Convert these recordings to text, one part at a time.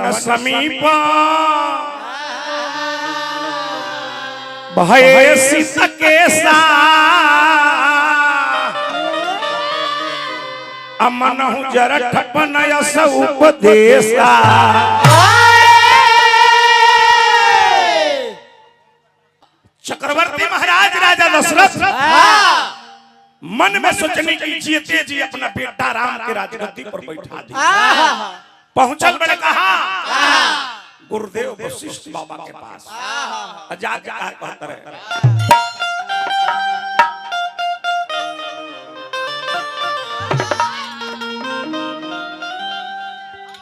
रहन समीप भय सीता के सा अमन जर ठपन यस उपदेशा चक्रवर्ती महाराज राजा दशरथ मन में सोचने की जीते जी अपना बेटा राम के राजगद्दी पर बैठा दी। पहुंचल बड़े कहा गुरुदेव वशिष्ठ बाबा के पास जाके कहता रहे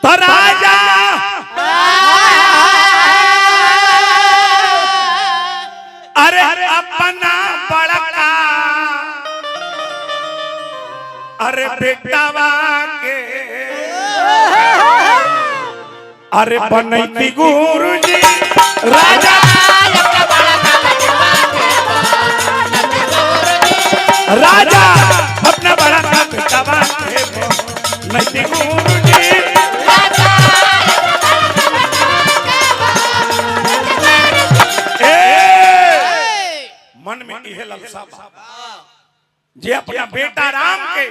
तो राजा अरे अपना बड़का अरे बेटावा के अरे बनैती गुरुजी राजा राजा अपना बड़का बेटावा के बनैती गुरुजी मन में यह ललसा जे अपना बेटा राम के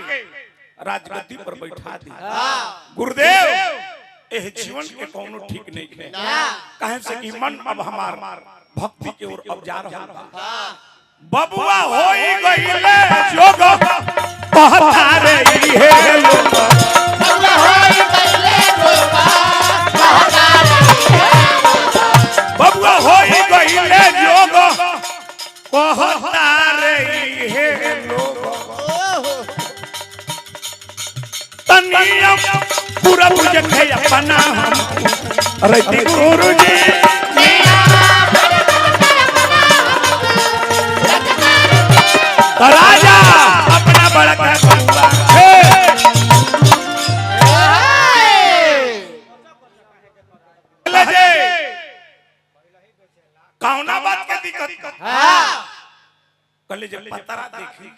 राजगद्दी पर बैठा दी। गुरुदेव एह जीवन के कोनो ठीक नहीं है कहे से कि मन अब हमार भक्ति के ओर अब जा रहा है। बबुआ होई गइले जोग कहता रे इहे लोग बबुआ होई गइले जोग कहता रे बबुआ होई गइले जोग कहता रे इहे लोग तनियम पूरा बुझे थे अपना हम रहती गुरुजी राजा अपना बड़का बउआ कौना बात के दिक्कत कहले जब पतरा देखी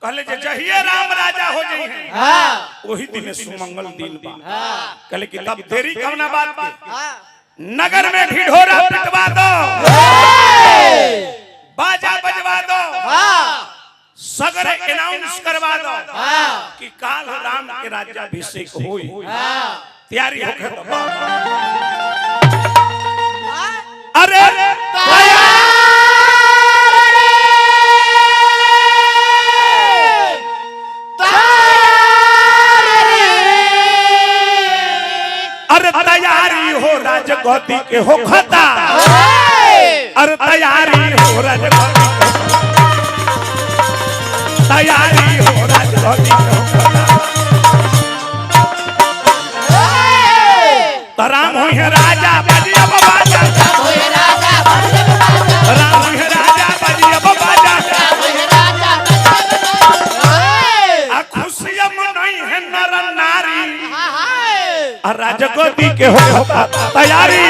कहले जे जहिए राम राजा हो जाई है वही दिन सुमंगल दिन बा कहले कि तब देरी कौना बात के नगर में ढिढोरा पिटवा दो बाजा बजवा दो सगरे अनाउंस करवा दो कि काल राम के राज्याभिषेक होई तैयारी होके तो अरे तैयारी हो राजगद्दी के हो खता अरे तैयारी हो राजगद्दी तैयारी हो राजगद्दी के हो खता तो राम हो राजा बजिया बाजा राम हो राजा बजिया बाजा आ खुशियां नहीं है नर नारी राजगद्दी के हो तैयारी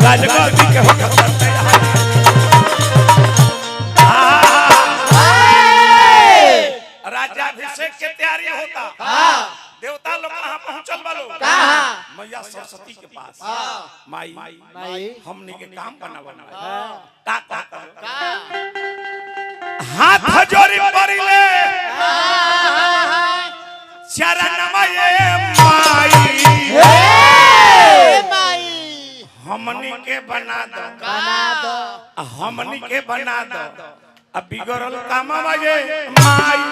राजगद्दी के हो तैयारी राज्याभिषेक के तैयारी होता देवता लोग कहाँ पहुँचल वालों मैया सरस्वती के पास माई हमने के काम बना हाथ जोड़ी पड़िले चरण माई हमनी के बना दो हमनी के बना दो अब बिगड़ल काम बाजे माई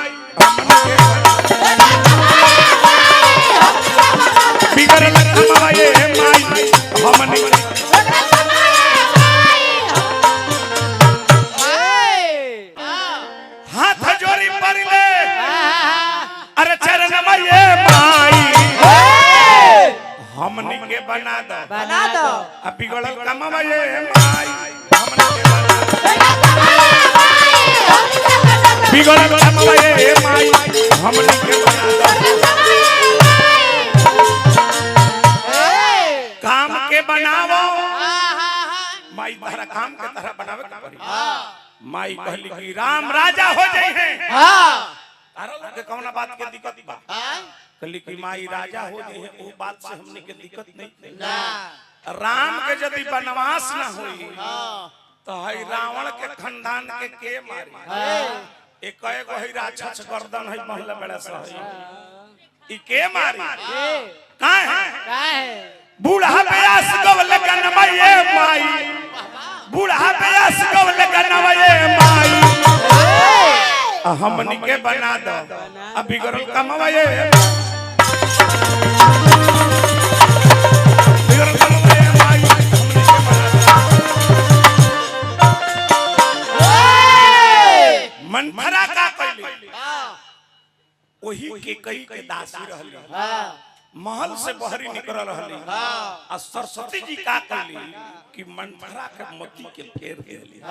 बिगड़ल काम बाजे माई हमनी हाथ जोड़ी पड़िले अरे चरण माई हमनी के बना दो अब बिगड़ल काम बाजे माई हमनी के बिगड़ल काम बाजे माई हमनी के बना दो काम के बनावो माई तारा काम के तरह बनावे के पड़ी माई कहली कि राम राजा हो जाई है तारा लोग के कौना बात के दिक्कत बा कली की माई राजा हो जाए वो बात से हमने के दिक्कत नहीं ना। राम के यदि वनवास ना होई तो हई रावण के खानदान के मारी एक गो हई राक्षस गर्दन हई महल बड़ा सही ई के मारी काहे बूढ़ा प्यास गवल गनमये माई बूढ़ा प्यास गवल गनमये माई हमनी के बना दो अभी गरल कमवाए बिगड़ल कमवाए माई हमनी के बना दो मंथरा का कहली वही के कई के दासी रहली महल से बहरी निकल रहली आ सरस्वती जी का कहली कि मंथरा के मती के फेर देली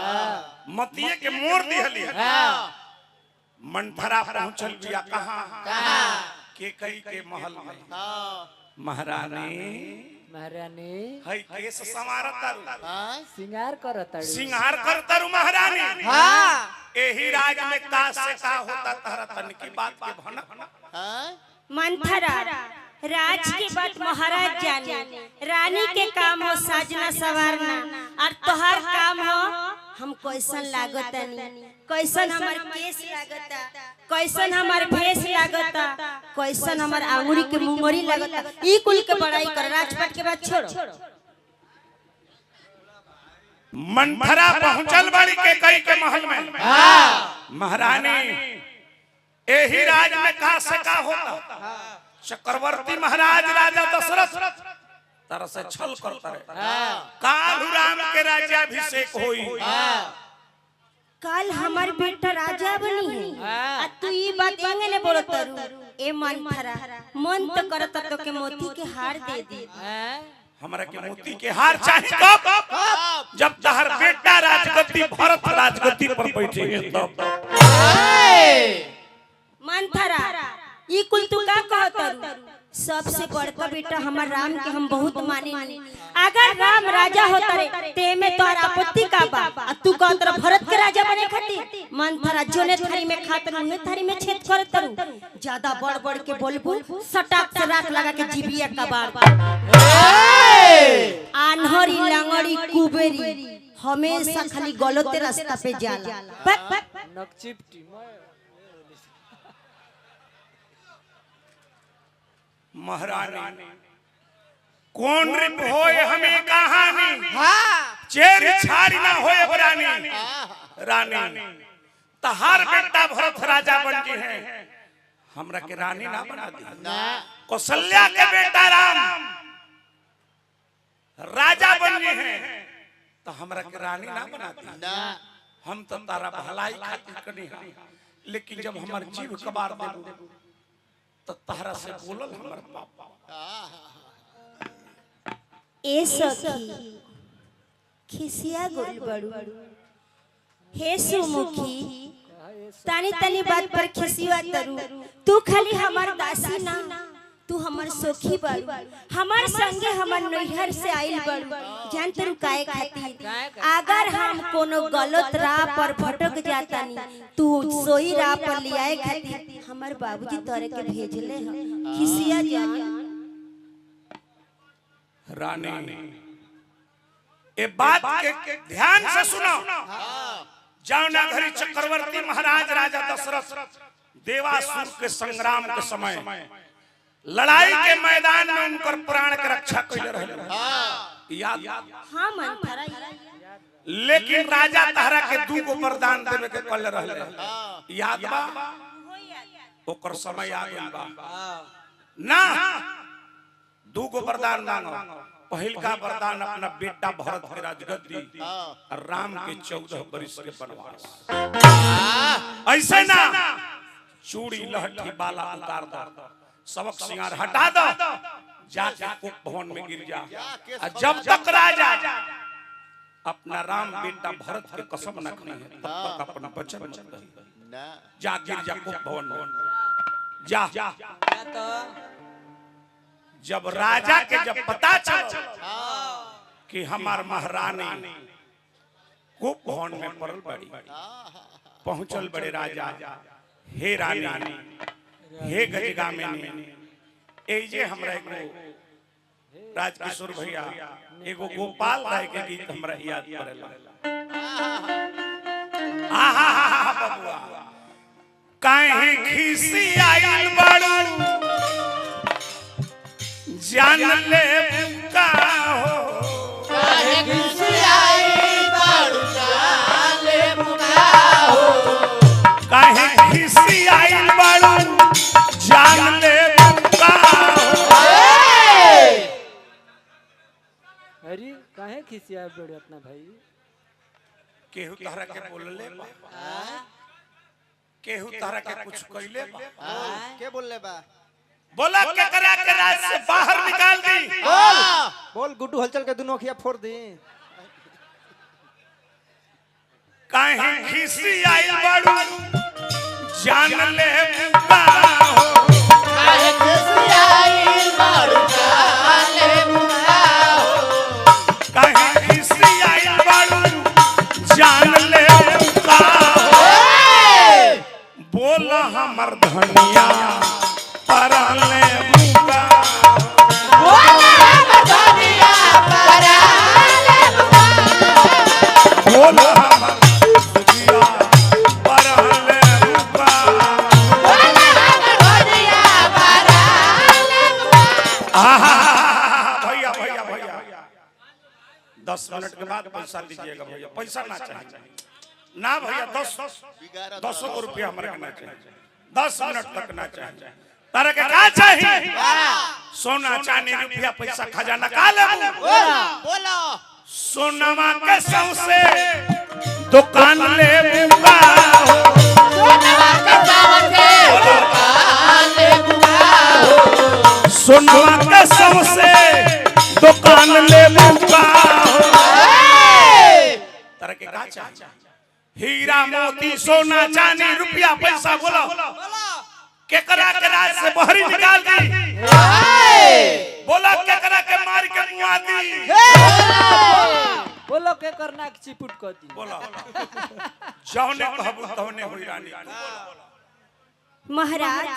मतीये के मोर दिहली मंथरा पहुंचल बिया कहां के कई के महल में महारानी हई केस संवारतारू सिंगार करतारू महारानी एही राज में का से का होता तहरा तन की बात के भनक मंथरा राज की बात महाराज जाने रानी के काम हो साजना सवारना और तोहार काम हो हम कैसन लागतनी कैसन हमार केस लागता कैसन हमार भेष लागता कैसन हमार आंगुरी के मुंगरी लागता ई कुल के बड़ाई कर राजपाट के बात छोड़ो मंथरा पहुंचल बड़ी के कई के महल में महारानी एही राज में का से का होता चक्रवर्ती महाराज राजा दशरथ तरह से छल करता रहे काल राम के राज्याभिषेक होई कल हमार बेटा राजा बनी है आ तू ई बात एंगे ने बोलत तारू ए मंथरा मन तो करत तो के मोती के हार दे दे हमरा के मोती के हार चाहिए कब जब तहर बेटा राजगद्दी भरत राजगद्दी पर बैठे हैं तब मंथरा ई कुल तू का कहत सबसे बड़का बेटा हमार राम के हम बहुत माने अगर राम राजा होता रे ते में तोर आपत्ति का बा आ तू कहत रे भरत के राजा बने खातिर मंथरा जोने थारी में खात मुहे थारी में छेद करत तरू ज्यादा बड़ बड़ के बोलबू सटाक से राख लगा के जीबिया कबाड़ आन्हरी लांगड़ी कुबेरी हमेशा खाली गलते रास्ता पे जाला नकचिपटी महारानी कौन रिप होए हमें कहानी चेर छाड़ी ना होए रानी रानी तहार बेटा भरत राजा बन गए हैं हमरा के रानी ना बना दी कौशल्या के बेटा राम राजा बन गए हैं तो हमरा के रानी ना बना दी हम तो तारा भलाई खातिर कनी लेकिन जब हमार जीव कबार देबू तो तहरा से बोलल हमर पापा ए सखी खिसिया गोल बड़ू हे सुमुखी तानी तानी बात पर खिसिया तरू तू खाली हमार दासी ना तू हमार सोखी बाड़ू हमार संगे हमार नैहर से आइल बाड़ू जान तरू काहे खातिर अगर हम कोनो गलत राह पर भटक जातानी तू सोई राह पर लियाए खातिर हमार बाबूजी तोरे के भेजले ह खिसिया जा रानी ए बात के ध्यान से सुनो जौना घड़ी चक्रवर्ती महाराज राजा दशरथ देवासुर के संग्राम के समय लड़ाई के मैदान में उनकर प्राण के रक्षा कइले रहले याद हां मंथरा लेकिन राजा तहरा के दू गो वरदान देवे के कहले रहले याद बा ओकर समय आ गइल बा ना दू गो वरदान मांगो पहिल का वरदान अपना बेटा भरत के राजगद्दी और राम के 14 वर्ष के वनवास ऐसे ना चूड़ी लहठी बाला उतार दो सबक सिंगार हटा दो जाके कुक भवन में गिर जा और जब तक राजा अपना राम बेटा भरत के कसम न खाए तब तक अपना वचन मत कही जा गिर जा कुक भवन में जा तो जब राजा के जब पता चला कि हमार महारानी कुक भवन में पड़ल बड़ी पहुंचल बड़े राजा हे रानी हे गजगामिनी एजे हमरा एगो राजकिशोर भैया एगो गोपाल राय के गीत हमरा याद पड़ेला। आहा बबुआ काहे खिसी आइल बाड़ू जान ले का हो काहे खिसी आइल बाड़ू जान ले का हो काहे खिसी आइल बाड़ू जान ले का हो। अरे काहे खिसिया बड़े अपना भाई केहू तहरा के बोलले बा केहू तहरा के कुछ कइले बा के बोलले बा बोला के करा के राज से बाहर निकाल दी बोल बोल गुड्डू हलचल के दोनों अखियां फोड़ दी। काहे खिसी आइल बाड़ू जान ले का हो काहे खिसी आइल बाड़ू जान ले का हो काहे खिसी आइल बाड़ू जान ले का हो। बोल हमर धनिया पर ले मुका बोल हमर धनिया पर ले मुका बोल हमर धनिया पर ले मुका बोल हमर धनिया पर ले मुका। आहा भैया भैया भैया 10 मिनट के बाद पैसा दीजिएगा भैया पैसा ना चाहिए ना भैया 10 रुपया हमारे ना चाहिए 10 मिनट तक ना चाहिए तारा के का चाहिए सोना चांदी रुपया पैसा खजाना का लेबू बोलो सोनमा के सौसे दुकान लेबू का हो सोनवा के सावते दुकान ले मुका हो सोनमा के सौसे दुकान लेबू का हो तारा के का चाहिए हीरा मोती सोना चांदी रुपया पैसा बोलो केकरा के राज से बहरी निकाल दी बोला केकरा के मार के मुआ दी बोलो के करना के चिपुट कर दी बोला जौने कहबू तौने होई रानी। महाराज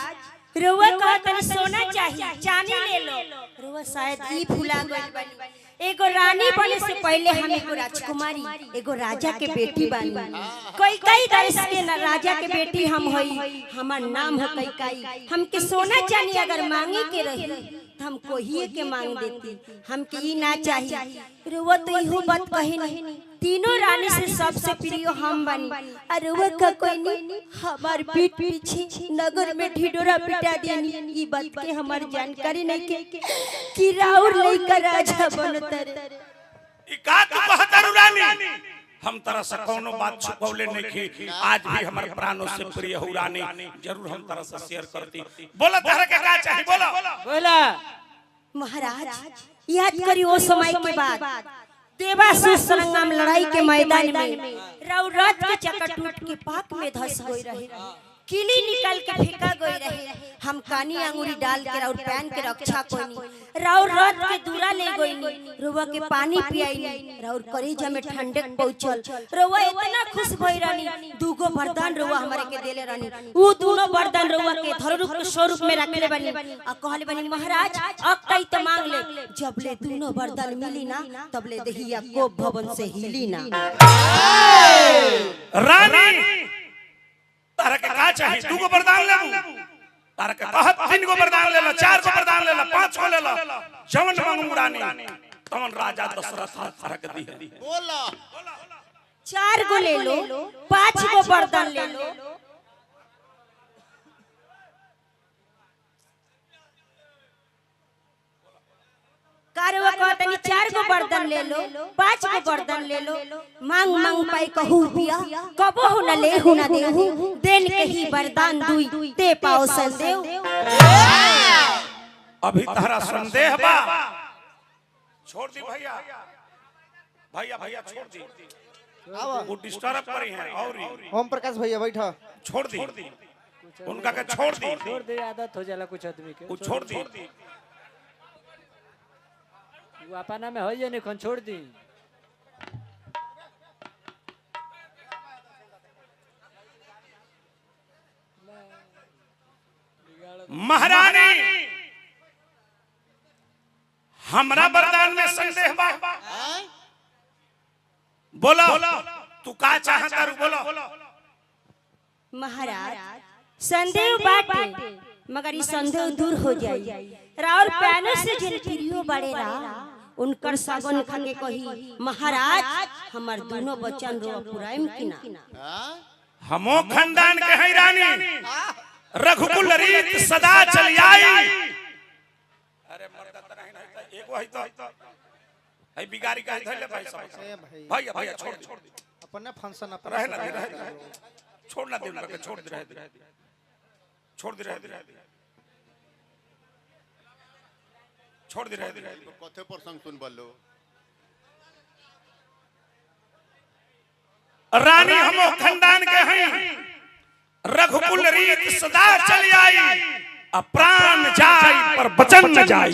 रुआ कहतन सोना चाहिए चांदी ले लो रुआ शायद ई भुला गइल बानी एगो रानी बने से पहले हम एगो राजकुमारी एगो राजा के बेटी बानी कई कई देश के ना राजा के बेटी हम होई हमार नाम है कई हमके सोना चांदी अगर मांगे के रही तो हम कोहिए के मांग देती हमके ई ना चाहिए रुआ तो इहो बात कहे नहीं तीनों रानी से सबसे प्रिय हम बनी अरे वो का कोई नहीं हमार पीठ पीछे नगर में ढिढोरा पिटा देनी ई बात के हमार जानकारी नहीं के कि राउर लेकर राजा बनतर ई का तू कहतारू रानी हम तरह से कोनो बात छुपौले नहीं की आज भी हमारे प्राणों से प्रिय हो रानी जरूर हम तरह से शेयर करती बोला तारा के का चाहिए बोला बोला महाराज याद करी वो समय के बाद देवासुर संग्राम लड़ाई के मैदान में राउर रात के चक्कर टूट के पाक में धस गई रहे किली निकाल के फेंका गई रहे हम कानी अंगूरी डाल के राउर पैन के रक्षा कोनी राउर रात के दूरा ले गईनी रुआ के पानी पियाईनी राउर करेजा में ठंडक पहुंचल रुआ इतना खुश भई रानी दूगो वरदान रुआ हमरे के देले रानी वो दोनों वरदान रुआ के धररूप के स्वरूप में रखले बनी आ कहले बनी महाराज अब कई तो मांग ले जब ले दोनों वरदान मिली ना तब ले दहिया को भवन से हिली ना रानी तारा के का चाहिए तू को वरदान लेबू तारा के कहत 3 गो वरदान ले लो 4 गो वरदान ले लो 5 गो ले लो जवन मांगू रानी तवन राजा दशरथ तारा के दी बोलो 4 गो ले लो 5 गो वरदान ले लो कारवा कहतनी 4 गो वरदान ले लो 5 गो वरदान ले लो मांग मांग पाई कहू पिया कबो हो न ले हो न देहू देन के ही वरदान दुई ते पाओ संदेव अभी तारा संदेह बा छोड़ दी भैया भैया भैया छोड़ दी आओ वो डिस्टर्ब करी है और ओम प्रकाश भैया बैठा छोड़ दी उनका के छोड़ दी छोड़ दे आदत हो जाला कुछ आदमी के वो छोड़ दी वो अपना में होई नहीं कौन छोड़ दी महारानी हमरा वरदान में संदेह बा। हाँ? बोलो तू का चाहता रू बोलो। महाराज संदेह बाटे मगर ई संदेह दूर हो जाई। राउर पैनो से जिन प्रियो बड़ेला उनकर सागन खाके कही महाराज हमार दोनों बच्चन रो पुराइम की ना। हाँ? हमो खानदान के है रानी रघुकुल रीत सदा चली आई। अरे मर्द त नहीं नहीं एगो है तो है बिगाड़ी का धइले भाई सब भैया भैया छोड़ दे अपने फंक्शन रहे ना रहे छोड़ ना दे उनका छोड़ दे रहे छोड़ दे रहे छोड़ दे रहे कथे प्रसंग सुन बल्लो। रानी हमो खानदान के हैं रघुकुल रीत सदा चली आई प्राण जाई पर वचन न जाई।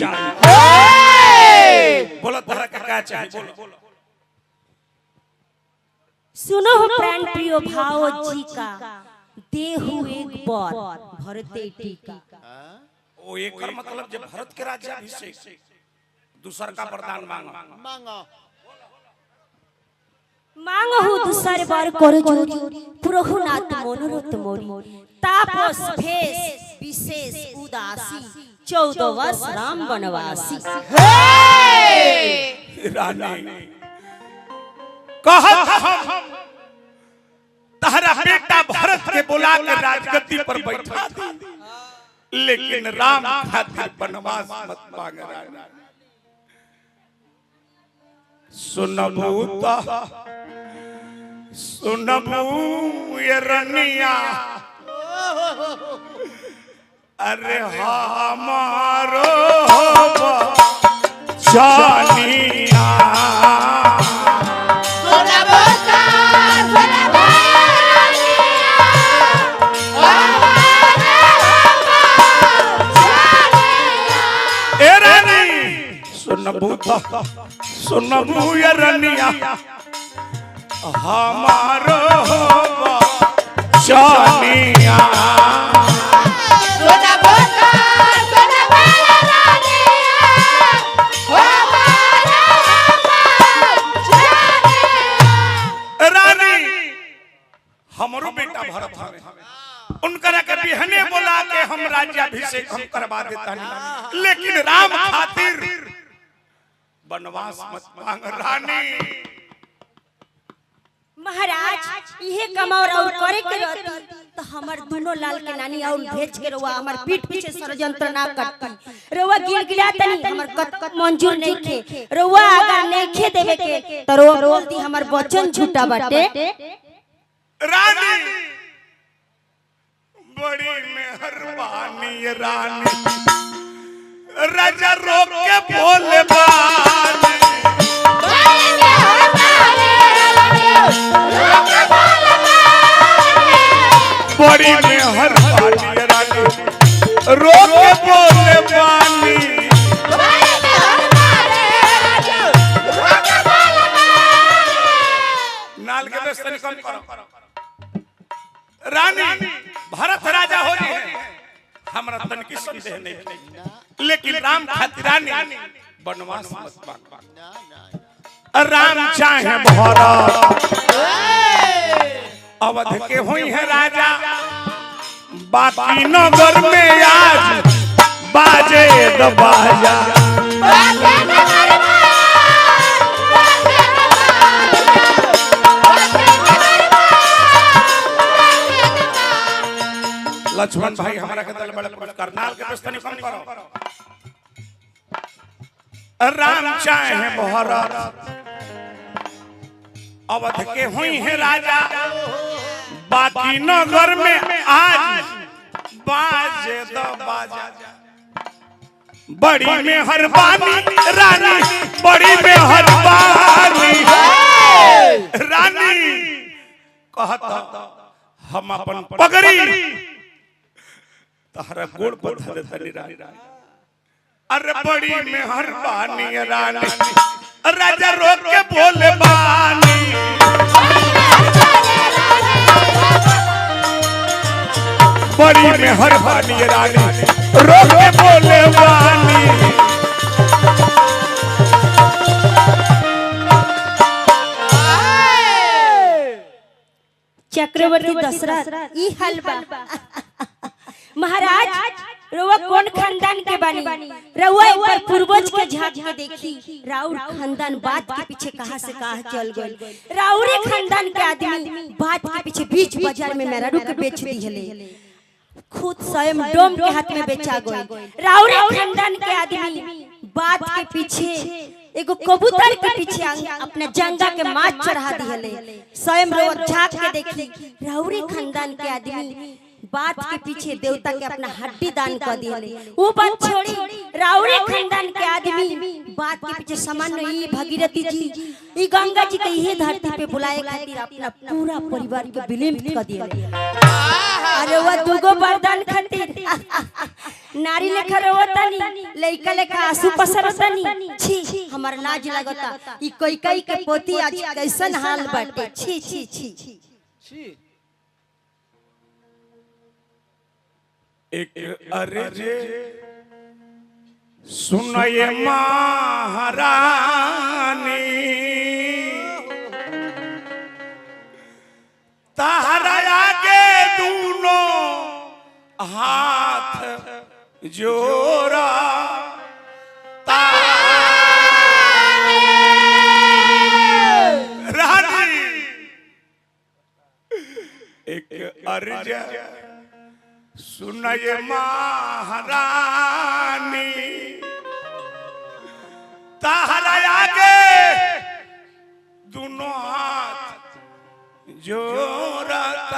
बोलो तोहरा का चाहिए बोलो। सुनो हो प्राण प्रियो भाव जी का देहु एक बार भरते टीका। हाँ? ओ एक मतलब जब भरत के राज्याभिषेक दूसर का वरदान मांगा मांगो। मांगहु दूसर बार कर जोरी पुरहुनाथ मनोरथ मोरी तापस भेष विशेष उदासी 14 वर्ष राम वनवासी। रानी कहत हम तहरा बेटा भरत के बुला के राजगद्दी पर बैठा दी लेकिन राम खातिर वनवास मत मांग। रानी सुनबू ये रनिया अरे हमारो जानिया ए रानी सुनबू ये रनिया हमारो जानिया हमरो बेटा भरत हवे उनकरा के बिहने बोला के हम राज्याभिषेक हम करवा देता नहीं लेकिन राम खातिर वनवास मत मांग। रानी महाराज इहे कमाओ और करे के रहती तो हमर दोनों लाल के नानी और भेज के रवा हमर पीठ पीछे षड्यंत्र ना करती। रवा गिलगिला तनी हमर कत मंजूर नहीं खे। रवा अगर नहीं खे देवे के तो रवा बोलती हमर वचन झूठा बाटे। रानी बड़ी मेहरबानी रानी राजा रोक के बोले बानी बड़ी मेहरबानी रानी रोक के बोले बानी नाल के बेस्तनी कम करो। रानी भरत राजा हो रही है हमरा तन की संदेह नहीं लेकिन राम खातिर रानी वनवास मत मांग। राम चाहे भरत अवध के हुई है राजा बाकी नगर में आज बाजे द बाजा। लक्ष्मण भाई हमारा के दल बड़े करनाल के बेस्तनी कम करो। राम चाहे भरत अवध के हुई है राजा बाकी नगर में आज बाजे द बाजा। बड़ी मेहरबानी रानी बड़ी मेहरबानी रानी कहता हम अपन पगड़ी तहरा गोड़ पर धरे धरे रानी। अरे बड़ी मेहरबानी रानी राजा रोक के बोले बानी बड़ी मेहरबानी रानी रोक के बोले बानी। चक्रवर्ती दशरथ ई हाल बा। महाराज रउआ कौन खानदान के बानी? रउआ एक बार पूर्वज के झांक के देखी, राउर खानदान बात के पीछे कहां से कहां चल गइल। राउरे खानदान के आदमी बात के पीछे बीच बाजार में मेहरारू के बेच दिहले, खुद स्वयं डोम के हाथ में बेचा गइल। राउरे खानदान के आदमी बात के पीछे एगो कबूतर के पीछे अपने जंगा के माछ चढ़ा दिहले। स्वयं रउआ झांक के देखी, राउरे खानदान के आदमी बात के पीछे देवता के अपना हड्डी दान कर दिए। वो बात छोड़ी, राउरे खानदान के आदमी बात के पीछे सामान्य ही भगीरथी जी ई गंगा जी के ये धरती पे बुलाए खातिर अपना पूरा परिवार के विलीन कर दिए। अरे वो दुगो वरदान खातिर नारी लेखा रोवतानी, लइका लेखा आंसू पसरतानी। छी हमार लाज लगता। ई कोई के पोती आज कैसन हाल बाटे। छी छी छी छी एक अरे जे सुनये महारानी, तारा आगे दोनों हाथ जोड़ा, रानी एक अर्ज सुनये महारानी, तारा आगे दोनों हाथ जोड़तानी।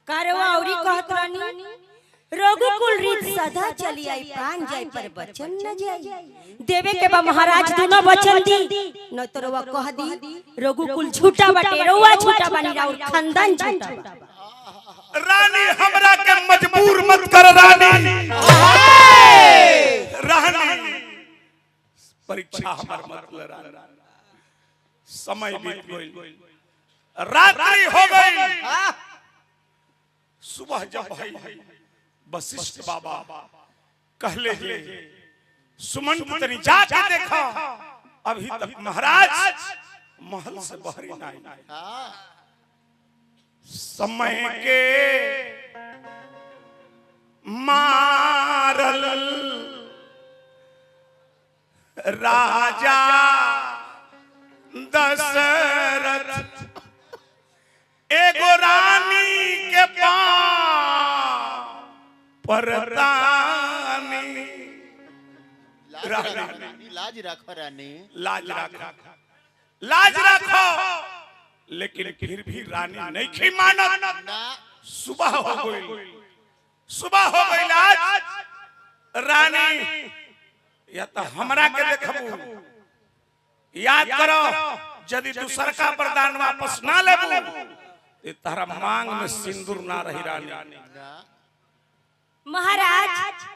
कारवा औरी कहत रानी, रघुकुल रीत सदा चली आई, प्राण जाय पर वचन न जाई। देवे के बा महाराज दोनों वचन दी, न तो रवा कह दी रघुकुल झूठा बाटे, रवा झूठा बानी, राउर खानदान झूठा बा। रानी हमरा के मजबूर मत कर रानी। रानी परीक्षा हमर मतलब रानी, समय बीत गइल, रात्रि हो गई। सुबह जब भाई वशिष्ठ बाबा कहले जे सुमंत तनी जाके देखा, अभी तक महाराज महल से बाहर नहीं। समय के मारल राजा दशरथ एगो रानी के परतानी। लाज रखो रानी, लाज रखो, लाज रखो। लेकिन फिर भी रानी नहीं खी मानत। सुबह हो गई, सुबह हो गई। आज रानी या तो हमरा के देखबू, याद करो यदि दूसर का वरदान वापस ना लेबू ते तारा मांग में सिंदूर ना रही रानी। महाराज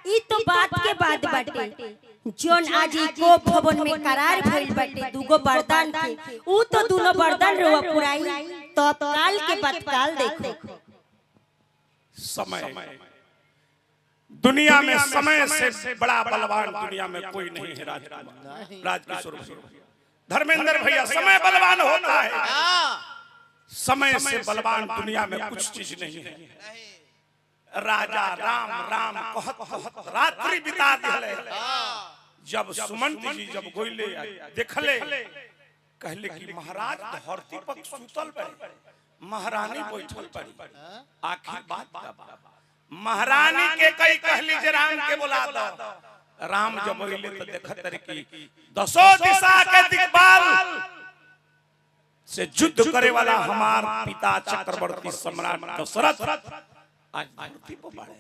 ई तो बात के बाद बाटे, जोन आज को भवन में करार भइल बाटे दुगो वरदान के, ऊ तो दोनों वरदान रवा पुराई। तो काल के बाद काल देखो। समय दुनिया में समय से बड़ा बलवान दुनिया में कोई नहीं है। राजकिशोर धर्मेंद्र भैया, समय बलवान होता है, समय से बलवान दुनिया में कुछ चीज नहीं है। राजा राम राम कहत कहत रात्रि बिता दिले। जब सुमंत जी जब गोइले देखले, कहले कि महाराज धरती पर सुतल बे, महारानी बैठल पड़ी। आखिर बात का महारानी के कई कहली जे राम के बुला दो। राम जब बोले तो देखत रे कि दसों दिशा के दिक्पाल से युद्ध करे वाला हमार पिता चक्रवर्ती सम्राट दशरथ आज धरती पर बाड़े।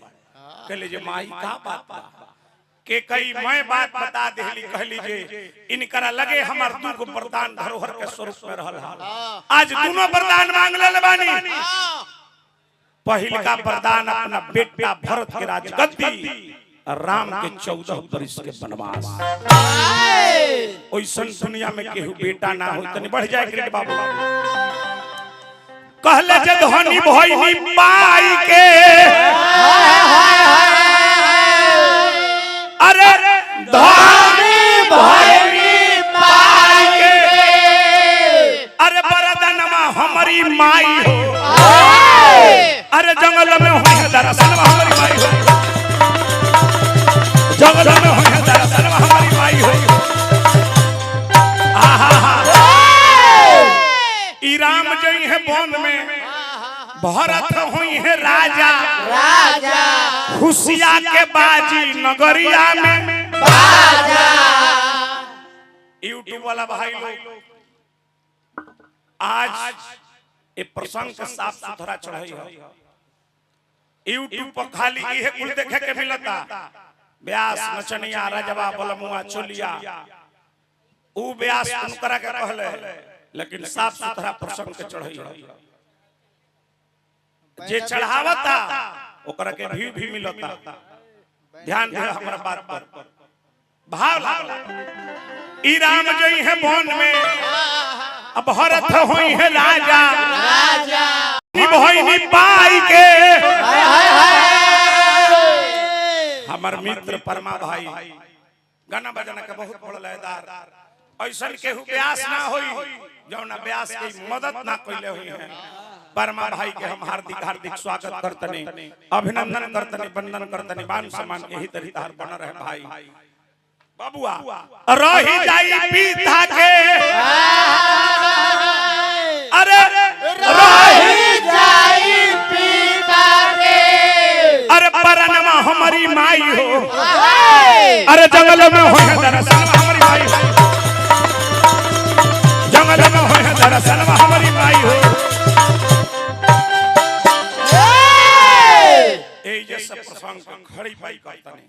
कहले जे माई का बात बा के कई मैं बात बता देली। कहली जे इनकरा लगे हमार दुगो वरदान धरोहर के स्वरूप में रहल हा। आज दोनों वरदान मांग ले बानी। पहिल का वरदान अपना बेटा भरत के राजगद्दी, राम के 14 वर्ष के वनवास। ओइसन दुनिया में केहू बेटा ना हो तनी बढ़ जाए ग्रेड बाबू। कहले जे धनी भइनी पाई के, अरे धनी भइनी पाई के, भरत हुई है राजा राजा खुशिया के बाजी नगरिया में बाजा यूट्यूब वाला भाई लोग आज ये प्रसंग के साफ सुथरा चढ़ाई है यूट्यूब पर खाली ये कुल देखे के मिलता व्यास नचनिया राजवा बलमुआ चोलिया ऊ व्यास उनकरा के कहले लेकिन साफ सुथरा प्रसंग के चढ़ाई है जे चढ़ावता ओकरा के भी मिलता ध्यान दे हमरा बात पर भाव लागला ई राम जई है वन में अब भरत होई है राजा राजा निभई पाई के हाय हमर मित्र परमा भाई गाना बजाना के बहुत बड़ा लयदार ऐसन के व्यास ना होई जौना व्यास के मदद ना कइले हुई है परमा भाई के हम हार्दिक हार्दिक स्वागत करतनी अभिनंदन करतनी वंदन करतनी मान सम्मान यही तरीका हर बन रहे भाई बाबुआ रही जाई पीता के अरे रही जाई पीता के अरे परनमा हमारी माई हो हाय अरे जंगल में हो दरअसल हमारी माई हो जंगल में हो दरअसल हमारी माई हो ए जैसा प्रसंग खड़ी पाई करता नहीं